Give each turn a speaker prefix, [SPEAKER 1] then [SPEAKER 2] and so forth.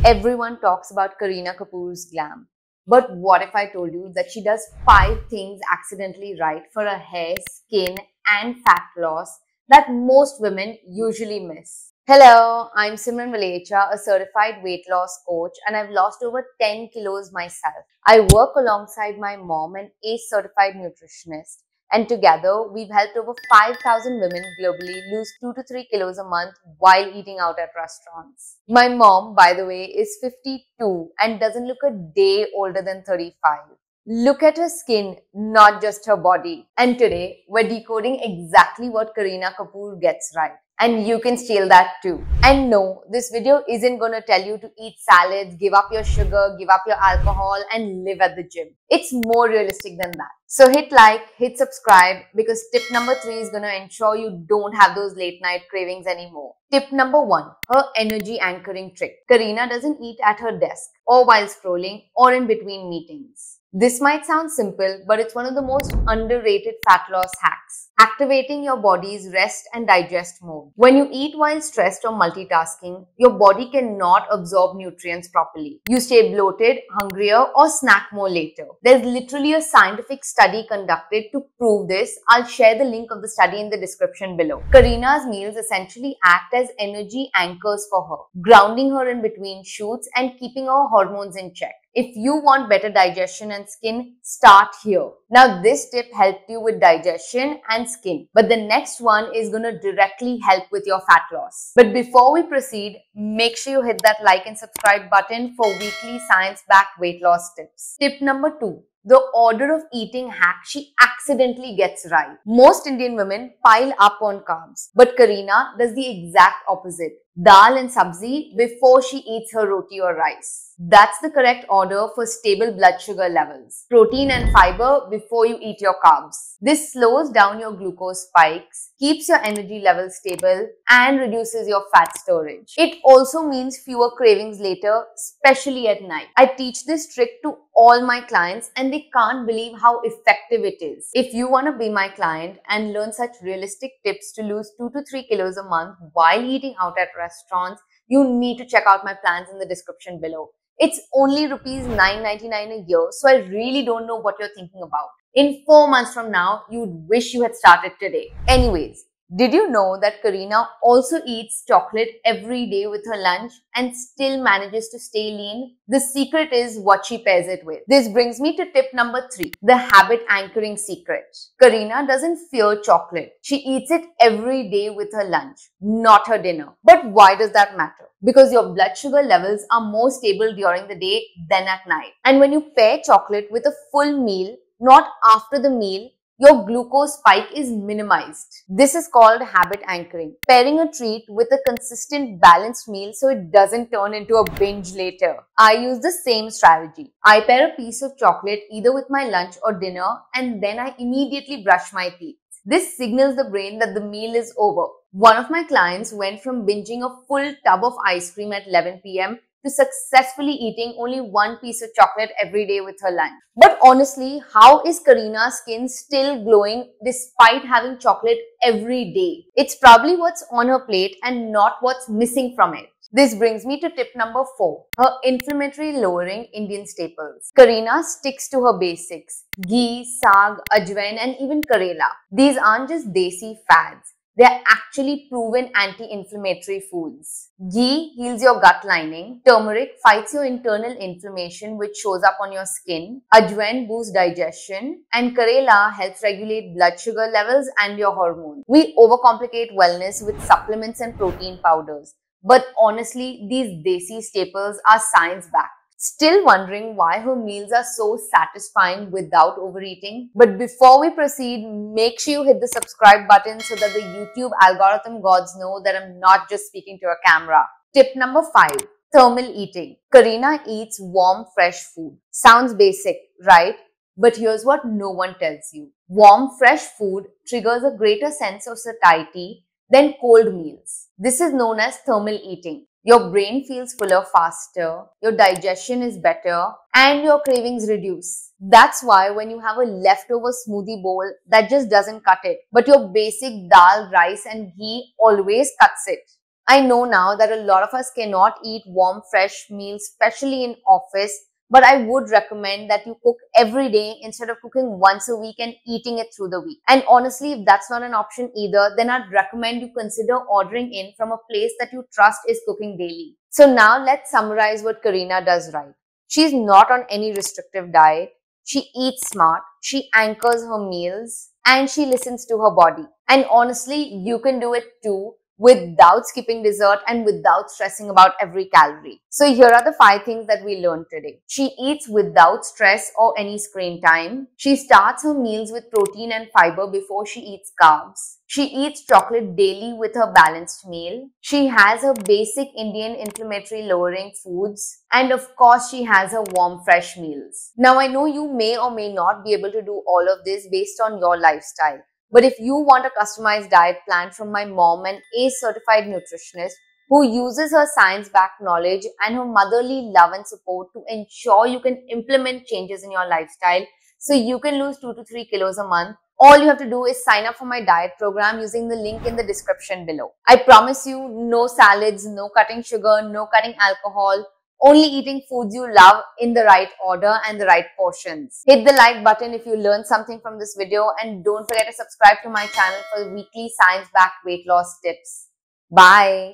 [SPEAKER 1] Everyone talks about Kareena Kapoor's glam. But what if I told you that she does 5 things accidentally right for her hair, skin, and fat loss that most women usually miss? Hello, I'm Simran Valecha, a certified weight loss coach, and I've lost over 10 kilos myself. I work alongside my mom, an ACE certified nutritionist, and together we've helped over 5,000 women globally lose 2 to 3 kilos a month while eating out at restaurants. My mom, by the way, is 52 and doesn't look a day older than 35. Look at her skin, not just her body. And today, we're decoding exactly what Kareena Kapoor gets right. And you can steal that too. And no, this video isn't gonna tell you to eat salads, give up your sugar, give up your alcohol, and live at the gym. It's more realistic than that. So hit like, hit subscribe, because tip number 3 is gonna ensure you don't have those late night cravings anymore. Tip number 1, her energy anchoring trick. Kareena doesn't eat at her desk, or while scrolling, or in between meetings. This might sound simple, but it's one of the most underrated fat loss hacks. Activating your body's rest and digest mode. When you eat while stressed or multitasking, your body cannot absorb nutrients properly. You stay bloated, hungrier, or snack more later. There's literally a scientific study conducted to prove this. I'll share the link of the study in the description below. Kareena's meals essentially act as energy anchors for her, grounding her in between shoots and keeping her hormones in check. If you want better digestion and skin, start here. Now, this tip helped you with digestion and skin, but the next one is going to directly help with your fat loss. But before we proceed, make sure you hit that like and subscribe button for weekly science-backed weight loss tips. Tip number 2. The order of eating hack she accidentally gets right. Most Indian women pile up on carbs, but Kareena does the exact opposite. Dal and sabzi before she eats her roti or rice. That's the correct order for stable blood sugar levels. Protein and fiber before you eat your carbs. This slows down your glucose spikes, keeps your energy levels stable, and reduces your fat storage. It also means fewer cravings later, especially at night. I teach this trick to all my clients and they can't believe how effective it is. If you want to be my client and learn such realistic tips to lose 2 to 3 kilos a month while eating out at restaurants, you need to check out my plans in the description below. It's only rupees 999 a year, so I really don't know what you're thinking about. In 4 months from now, you'd wish you had started today. Anyways, did you know that Kareena also eats chocolate every day with her lunch and still manages to stay lean? The secret is what she pairs it with. This brings me to tip number 3, the habit anchoring secret. Kareena doesn't fear chocolate. She eats it every day with her lunch, not her dinner. But why does that matter? Because your blood sugar levels are more stable during the day than at night. And when you pair chocolate with a full meal, not after the meal, your glucose spike is minimized. This is called habit anchoring. Pairing a treat with a consistent balanced meal so it doesn't turn into a binge later. I use the same strategy. I pair a piece of chocolate either with my lunch or dinner and then I immediately brush my teeth. This signals the brain that the meal is over. One of my clients went from binging a full tub of ice cream at 11 p.m. to successfully eating only one piece of chocolate every day with her lunch. But honestly, how is Kareena's skin still glowing despite having chocolate every day? It's probably what's on her plate and not what's missing from it. This brings me to tip number 4, her inflammatory lowering Indian staples. Kareena sticks to her basics: ghee, saag, ajwain, and even karela. These aren't just desi fads. They are actually proven anti-inflammatory foods. Ghee heals your gut lining. Turmeric fights your internal inflammation which shows up on your skin. Ajwain boosts digestion. And Karela helps regulate blood sugar levels and your hormones. We overcomplicate wellness with supplements and protein powders. But honestly, these desi staples are science-backed. Still wondering why her meals are so satisfying without overeating? But before we proceed, make sure you hit the subscribe button so that the YouTube algorithm gods know that I'm not just speaking to a camera. Tip number 5, thermal eating. Kareena eats warm, fresh food. Sounds basic, right? But here's what no one tells you. Warm, fresh food triggers a greater sense of satiety than cold meals. This is known as thermal eating. Your brain feels fuller faster, your digestion is better, and your cravings reduce. That's why when you have a leftover smoothie bowl, that just doesn't cut it. But your basic dal, rice, and ghee always cuts it. I know now that a lot of us cannot eat warm, fresh meals, especially in office, but I would recommend that you cook every day instead of cooking once a week and eating it through the week. And honestly, if that's not an option either, then I'd recommend you consider ordering in from a place that you trust is cooking daily. So now let's summarize what Karina does right. She's not on any restrictive diet. She eats smart. She anchors her meals and she listens to her body. And honestly, you can do it too without skipping dessert and without stressing about every calorie. So here are the 5 things that we learned today. She eats without stress or any screen time. She starts her meals with protein and fiber before she eats carbs. She eats chocolate daily with her balanced meal. She has her basic Indian inflammatory lowering foods. And of course, she has her warm, fresh meals. Now, I know you may or may not be able to do all of this based on your lifestyle. But if you want a customized diet plan from my mom, an ACE certified nutritionist who uses her science-backed knowledge and her motherly love and support to ensure you can implement changes in your lifestyle so you can lose 2 to 3 kilos a month, all you have to do is sign up for my diet program using the link in the description below. I promise you, no salads, no cutting sugar, no cutting alcohol, only eating foods you love in the right order and the right portions. Hit the like button if you learned something from this video, and don't forget to subscribe to my channel for weekly science-backed weight loss tips. Bye.